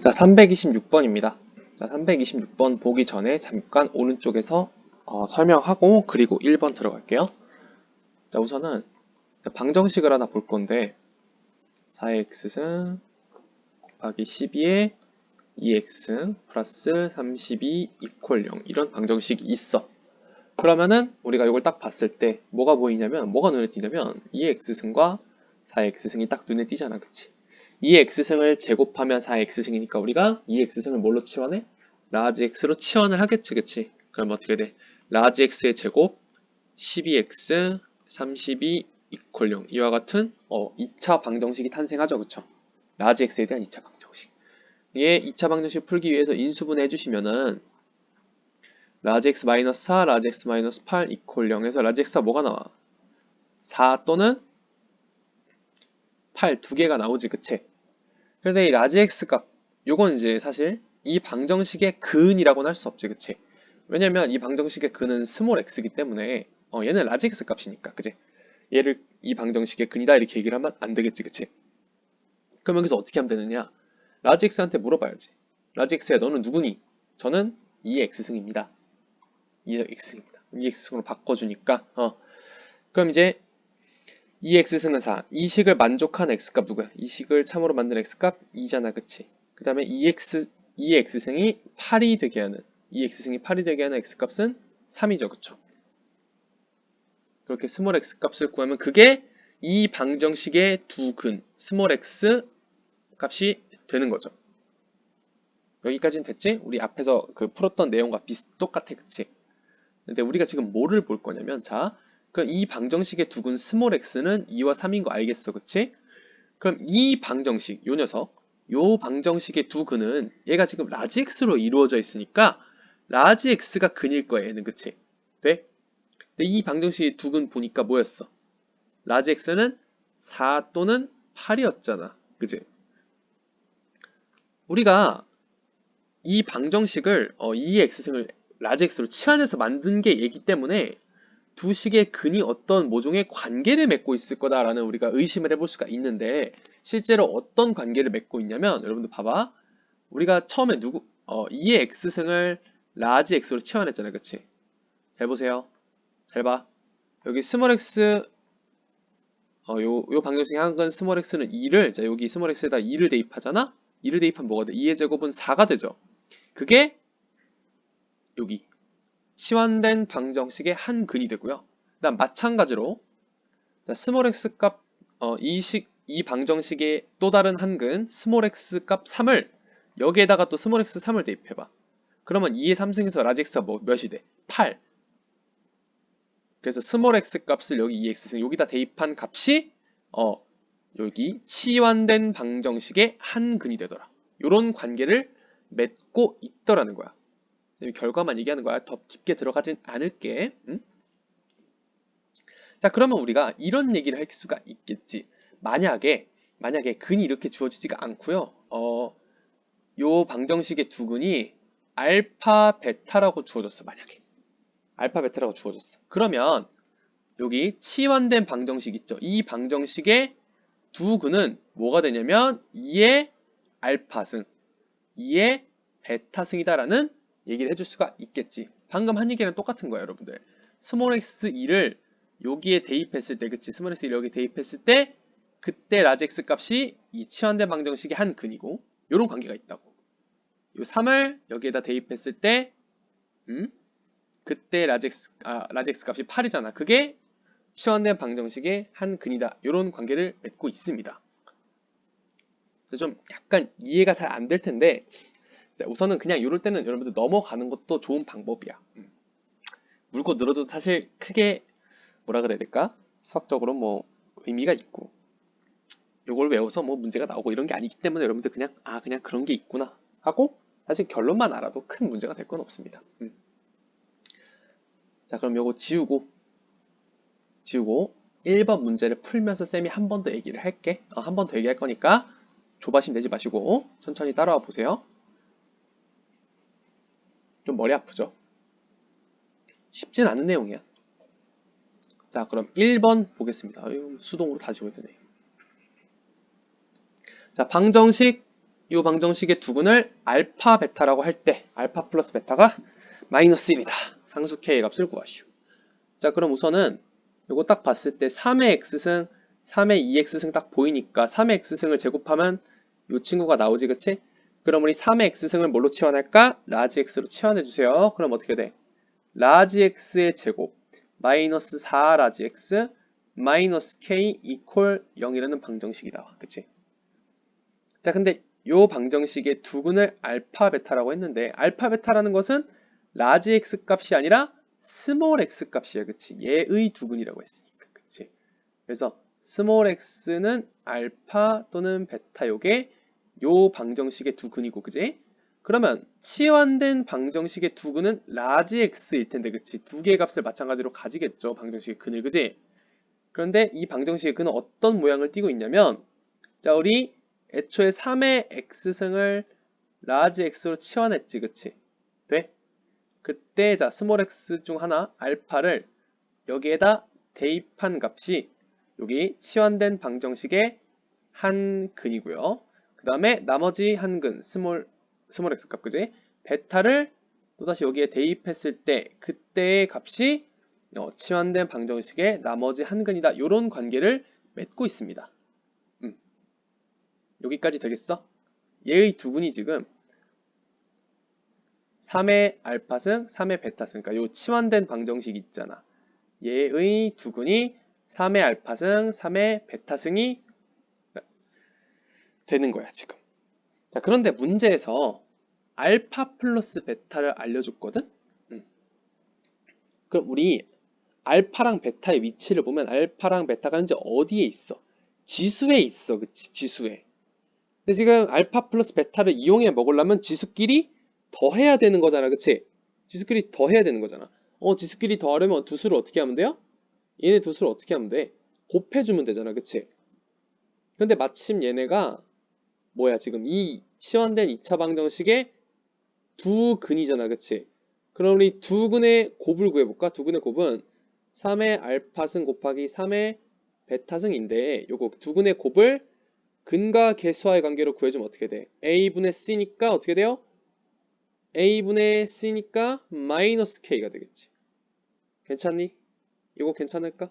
자, 326번입니다. 자, 326번 보기 전에 잠깐 오른쪽에서 설명하고 그리고 1번 들어갈게요. 자, 우선은 방정식을 하나 볼 건데 4x승 곱하기 12에 2x승 플러스 32 이퀄 0 이런 방정식이 있어. 그러면은 우리가 이걸 딱 봤을 때 뭐가 보이냐면 뭐가 눈에 띄냐면 2x승과 4x승이 딱 눈에 띄잖아, 그치? 2x승을 제곱하면 4x승이니까 우리가 2x승을 뭘로 치환해? 라지 x로 치환을 하겠지, 그치? 그럼 어떻게 돼? 라지 x의 제곱 12x 32 이퀄 0 이와 같은 2차 방정식이 탄생하죠, 그쵸? 라지 x에 대한 2차 방정식. 얘 2차 방정식 풀기 위해서 인수분해 해주시면은 라지 x 마이너스 4, 라지 x 마이너스 8 이퀄 0에서 라지 x가 뭐가 나와? 4 또는 8 두 개가 나오지, 그치? 그런데 이 라지 x 값, 요건 이제 사실 이 방정식의 근이라고는 할 수 없지, 그치? 왜냐면 이 방정식의 근은 스몰 x이기 때문에 얘는 라지 x 값이니까, 그치? 얘를 이 방정식의 근이다 이렇게 얘기를 하면 안 되겠지, 그치? 그럼 여기서 어떻게 하면 되느냐? 라지 x한테 물어봐야지. 라지 x야, 너는 누구니? 저는 2x승입니다. 2x승입니다. 2x승으로 바꿔주니까 그럼 이제 2x승은 4. 이 식을 만족한 x값 누구야? 이 식을 참으로 만든 x값 2잖아, 그치? 그 다음에 2x승이 8이 되게 하는 2x승이 8이 되게 하는 x값은 3이죠, 그쵸? 그렇게 스몰 x값을 구하면 그게 이 방정식의 두 근 스몰 x 값이 되는 거죠. 여기까지는 됐지? 우리 앞에서 그 풀었던 내용과 똑같아, 그치? 근데 우리가 지금 뭐를 볼 거냐면, 자, 그럼 이 방정식의 두근 스몰 x는 2와 3인 거 알겠어, 그치? 그럼 이 방정식, 요 녀석, 요 방정식의 두 근은 얘가 지금 라지 x로 이루어져 있으니까 라지 x가 근일 거야, 얘는, 그치? 돼? 근데 이 방정식의 두 근 보니까 뭐였어? 라지 x는 4 또는 8이었잖아, 그치? 우리가 이 방정식을 2x승을 라지 x로 치환해서 만든 게 얘기 때문에 두 식의 근이 어떤 모종의 관계를 맺고 있을 거다라는 우리가 의심을 해볼 수가 있는데 실제로 어떤 관계를 맺고 있냐면 여러분들 봐봐. 우리가 처음에 2의 x승을 라지 x로 치환했잖아요, 그치? 잘 보세요. 잘 봐. 여기 스몰 x 요 방정식의 한근 스몰 x는 2를 자 여기 스몰 x에다 2를 대입하잖아? 2를 대입하면 뭐가 돼? 2의 제곱은 4가 되죠. 그게 여기 치환된 방정식의 한 근이 되고요. 그다음 마찬가지로 자, 스몰 x 값 이 방정식의 또 다른 한 근 스몰 x 값 3을 여기에다가 또 스몰 x 3을 대입해봐. 그러면 2의 3승에서 라지 x가 몇이 돼? 8. 그래서 스몰 x 값을 여기 2x승 여기다 대입한 값이 여기 치환된 방정식의 한 근이 되더라. 이런 관계를 맺고 있더라는 거야. 결과만 얘기하는 거야. 더 깊게 들어가진 않을게. 응? 자, 그러면 우리가 이런 얘기를 할 수가 있겠지. 만약에 근이 이렇게 주어지지가 않고요. 요 방정식의 두 근이 알파 베타라고 주어졌어. 만약에 알파 베타라고 주어졌어. 그러면 여기 치환된 방정식 있죠. 이 방정식의 두 근은 뭐가 되냐면 2의 알파승, 2의 베타승이다라는 얘기를 해줄 수가 있겠지. 방금 한 얘기랑 똑같은 거야, 여러분들. 스몰 x2를 여기에 대입했을 때, 그치? 스몰 x2를 여기에 대입했을 때, 그때 라지 x 값이 이 치환된 방정식의 한 근이고, 이런 관계가 있다고. 이 3을 여기에다 대입했을 때, 그때 라지 x 값이 8이잖아. 그게 치환된 방정식의 한 근이다. 이런 관계를 맺고 있습니다. 그래서 좀 약간 이해가 잘 안 될 텐데, 우선은 그냥 이럴 때는 여러분들 넘어가는 것도 좋은 방법이야. 물고 늘어도 사실 크게 뭐라 그래야 될까? 수학적으로 뭐 의미가 있고 요걸 외워서 뭐 문제가 나오고 이런 게 아니기 때문에 여러분들 그냥 그냥 그런 게 있구나 하고 사실 결론만 알아도 큰 문제가 될 건 없습니다. 자, 그럼 요거 지우고 1번 문제를 풀면서 쌤이 한 번 더 얘기를 할게. 한 번 더 얘기할 거니까 조바심 내지 마시고 천천히 따라와 보세요. 좀 머리 아프죠? 쉽진 않은 내용이야. 자, 그럼 1번 보겠습니다. 수동으로 다 지워야 되네. 자, 방정식 이 방정식의 두근을 알파 베타라고 할 때 알파 플러스 베타가 마이너스 1이다. 상수 K의 값을 구하시오. 자, 그럼 우선은 요거 딱 봤을 때 3의 X승, 3의 2X승 딱 보이니까 3의 X승을 제곱하면 요 친구가 나오지, 그치? 그럼 우리 3의 X승을 뭘로 치환할까? 라지 X로 치환해주세요. 그럼 어떻게 돼? 라지 X의 제곱 마이너스 4 라지 X 마이너스 K 이퀄 0이라는 방정식이 나와. 그치? 자, 근데 요 방정식의 두근을 알파 베타라고 했는데 알파 베타라는 것은 라지 X 값이 아니라 스몰 x 값이야. 그치? 얘의 두근이라고 했으니까. 그치? 그래서 스몰 x는 알파 또는 베타 요게 요 방정식의 두근이고, 그치? 그러면 치환된 방정식의 두근은 라지 x일 텐데, 그치? 두 개의 값을 마찬가지로 가지겠죠. 방정식의 근을, 그치? 그런데 이 방정식의 근은 어떤 모양을 띠고 있냐면, 자, 우리 애초에 3의 x승을 라지 x로 치환했지, 그치? 돼? 그때 자 스몰 x 중 하나 알파를 여기에다 대입한 값이 여기 치환된 방정식의 한 근이고요. 그 다음에 나머지 한 근 스몰 x 값, 그지? 베타를 또다시 여기에 대입했을 때 그때의 값이 치환된 방정식의 나머지 한 근이다. 이런 관계를 맺고 있습니다. 여기까지 되겠어? 얘의 두근이 지금 3의 알파승, 3의 베타승, 그러니까 요 치환된 방정식 있잖아. 얘의 두근이 3의 알파승, 3의 베타승이 되는 거야, 지금. 자, 그런데 문제에서 알파 플러스 베타를 알려줬거든? 그럼 우리 알파랑 베타의 위치를 보면 알파랑 베타가 현재 어디에 있어? 지수에 있어, 그치? 지수에. 근데 지금 알파 플러스 베타를 이용해 먹으려면 지수끼리 더해야 되는 거잖아, 그치? 지수끼리 더해야 되는 거잖아. 지수끼리 더하려면 두 수를 어떻게 하면 돼요? 얘네 두 수를 어떻게 하면 돼? 곱해주면 되잖아, 그치? 근데 마침 얘네가 뭐야, 지금 이 치환된 2차 방정식의 두 근이잖아, 그치? 그럼 우리 두 근의 곱을 구해볼까? 두 근의 곱은 3의 알파승 곱하기 3의 베타승인데 요거 두 근의 곱을 근과 계수와의 관계로 구해주면 어떻게 돼? a분의 c니까 어떻게 돼요? a분의 c니까 마이너스 k가 되겠지. 괜찮니? 이거 괜찮을까?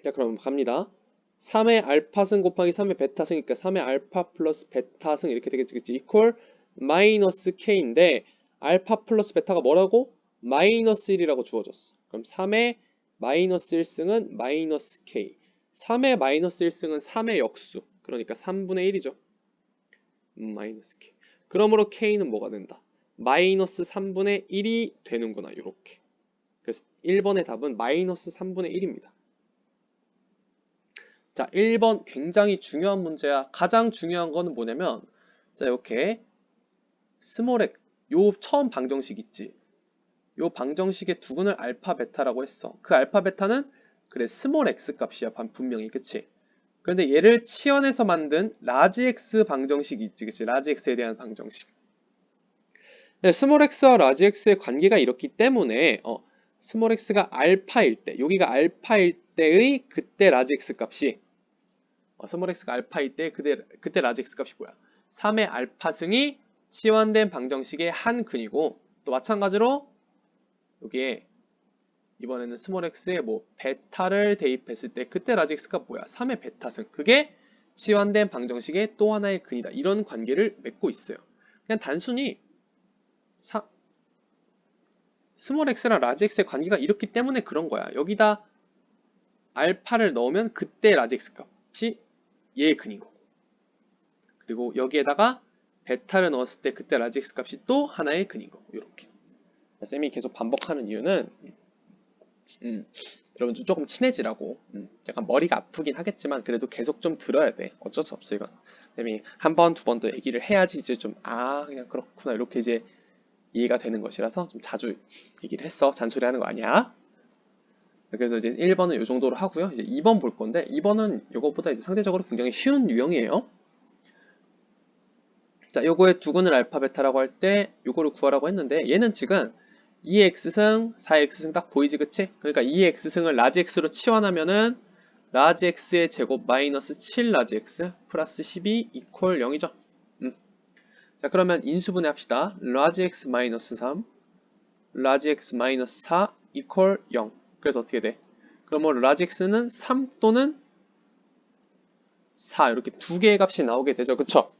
자, 그럼 갑니다. 3의 알파승 곱하기 3의 베타승이니까 3의 알파 플러스 베타승 이렇게 되겠지, 그치? 이퀄 마이너스 k인데 알파 플러스 베타가 뭐라고? 마이너스 1이라고 주어졌어. 그럼 3의 마이너스 1승은 마이너스 k. 3의 마이너스 1승은 3의 역수. 그러니까 3분의 1이죠. 마이너스 k. 그러므로 k는 뭐가 된다? 마이너스 3분의 1이 되는구나, 요렇게. 그래서 1번의 답은 마이너스 3분의 1입니다. 자, 1번 굉장히 중요한 문제야. 가장 중요한 거는 뭐냐면, 자, 이렇게 스몰 x, 요 처음 방정식 있지? 요 방정식의 두근을 알파 베타라고 했어. 그 알파 베타는 그래 스몰 x 값이야, 분명히, 그치? 그런데 얘를 치환해서 만든 라지 x 방정식이 있지, 그치? 라지 x에 대한 방정식. 네, 스몰 x와 라지 x의 관계가 이렇기 때문에 스몰 x가 알파일 때, 여기가 알파일 때의 그때 라지 x 값이 스몰 x가 알파일 때 그때 라지 x 값이 뭐야? 3의 알파승이 치환된 방정식의 한 근이고, 또 마찬가지로 여기에 이번에는 스몰 x에 뭐 베타를 대입했을 때 그때 라지 x가 뭐야? 3의 베타승. 그게 치환된 방정식의 또 하나의 근이다. 이런 관계를 맺고 있어요. 그냥 단순히 스몰 x랑 라지 x의 관계가 이렇기 때문에 그런 거야. 여기다 알파를 넣으면 그때 라지 x 값이 얘의 근인 거고, 그리고 여기에다가 베타를 넣었을 때 그때 라지 x 값이 또 하나의 근인 거고, 이렇게. 쌤이 계속 반복하는 이유는 여러분들 조금 친해지라고. 약간 머리가 아프긴 하겠지만 그래도 계속 좀 들어야 돼. 어쩔 수 없어, 이건. 쌤이 한 번, 두 번 더 얘기를 해야지 이제 좀 그냥 그렇구나 이렇게 이제 이해가 되는 것이라서 좀 자주 얘기를 했어. 잔소리 하는 거 아니야. 그래서 이제 1번은 이 정도로 하고요. 이제 2번 볼 건데 2번은 이것보다 이제 상대적으로 굉장히 쉬운 유형이에요. 자, 요거의 두근을 알파 베타라고 할 때 요거를 구하라고 했는데 얘는 지금 2x승, 4x승 딱 보이지, 그치? 그러니까 2x승을 라지 x로 치환하면은 라지 x의 제곱 마이너스 7 라지 x 플러스 12 이퀄 0이죠. 자, 그러면 인수분해 합시다. 라지 x 마이너스 3 라지 x 마이너스 4 이퀄 0. 그래서 어떻게 돼? 그러면 라지 x는 3 또는 4 이렇게 두 개의 값이 나오게 되죠. 그쵸?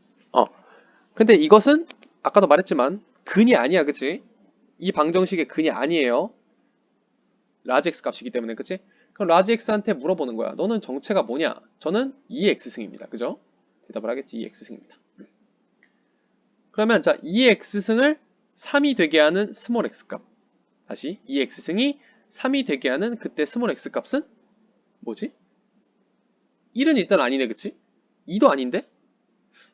근데 이것은 아까도 말했지만 근이 아니야. 그치? 이 방정식의 근이 아니에요. 라지 x 값이기 때문에. 그치? 그럼 라지 x한테 물어보는 거야. 너는 정체가 뭐냐? 저는 2의 x승입니다. 그죠? 대답을 하겠지. 2의 x승입니다. 그러면 자, 2의 x승을 3이 되게 하는 스몰 x 값. 다시 2의 x승이 3이 되게 하는 그때 스몰 x 값은 뭐지? 1은 일단 아니네. 그치? 2도 아닌데?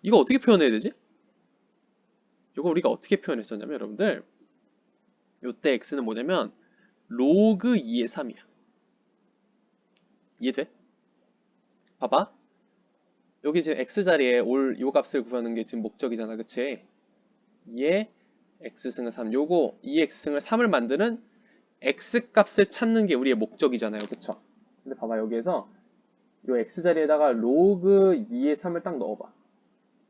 이거 어떻게 표현해야 되지? 이거 우리가 어떻게 표현했었냐면 여러분들 요때 x는 뭐냐면 로그 2의 3이야. 이해돼? 봐봐. 여기 지금 x자리에 올 요 값을 구하는 게 지금 목적이잖아. 그치? 2의 x승을 3. 요거 2의 x승을 3을 만드는 x값을 찾는 게 우리의 목적이잖아요. 그쵸? 근데 봐봐. 여기에서 요 x자리에다가 로그 2의 3을 딱 넣어봐.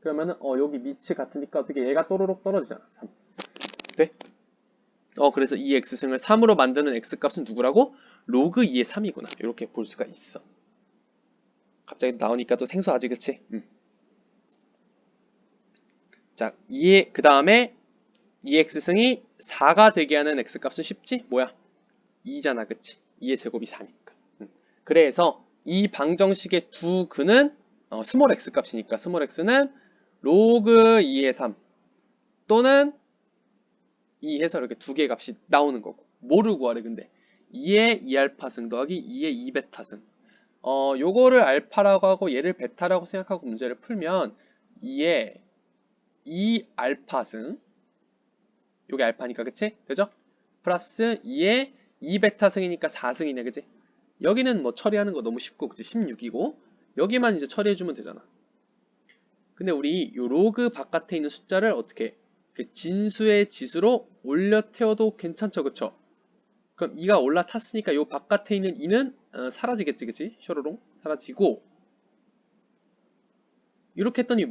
그러면은 여기 밑이 같으니까 어떻게 얘가 또로록 떨어지잖아. 3. 돼? 그래서 이 x승을 3으로 만드는 x값은 누구라고? 로그 2의 3이구나. 이렇게 볼 수가 있어. 갑자기 나오니까 또 생소하지, 그치? 자, 그 다음에 2x승이 4가 되게 하는 x값은 쉽지? 뭐야? 2잖아, 그치? 2의 제곱이 4니까. 그래서 이 방정식의 두 근은 스몰 x 값이니까 스몰 x는 로그 2의 3 또는 2 해서 이렇게 두 개의 값이 나오는 거고. 뭐를 구하래 근데? 2의 2알파승 더하기 2의 2베타승. 요거를 알파라고 하고 얘를 베타라고 생각하고 문제를 풀면 2의 2알파승 요게 알파니까 그치? 되죠? 플러스 2의 2베타승이니까 4승이네 그치? 여기는 뭐 처리하는 거 너무 쉽고 그치? 16이고 여기만 이제 처리해주면 되잖아. 근데 우리 요 로그 바깥에 있는 숫자를 어떻게 진수의 지수로 올려 태워도 괜찮죠 그쵸? 그럼 2가 올라탔으니까 요 바깥에 있는 2는 사라지겠지 그치? 쇼로롱 사라지고 이렇게 했더니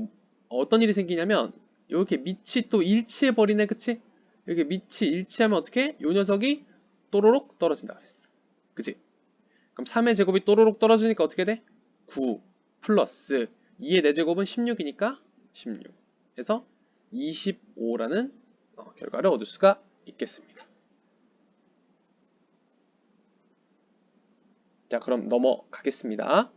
어떤 일이 생기냐면 이렇게 밑이 또 일치해버리네 그치? 이렇게 밑이 일치하면 어떻게? 요 녀석이 또로록 떨어진다 그랬어 그치? 그럼 3의 제곱이 또로록 떨어지니까 어떻게 돼? 9 플러스 2의 4제곱은 16이니까 16 해서 25라는 결과를 얻을 수가 있겠습니다. 자, 그럼 넘어가겠습니다.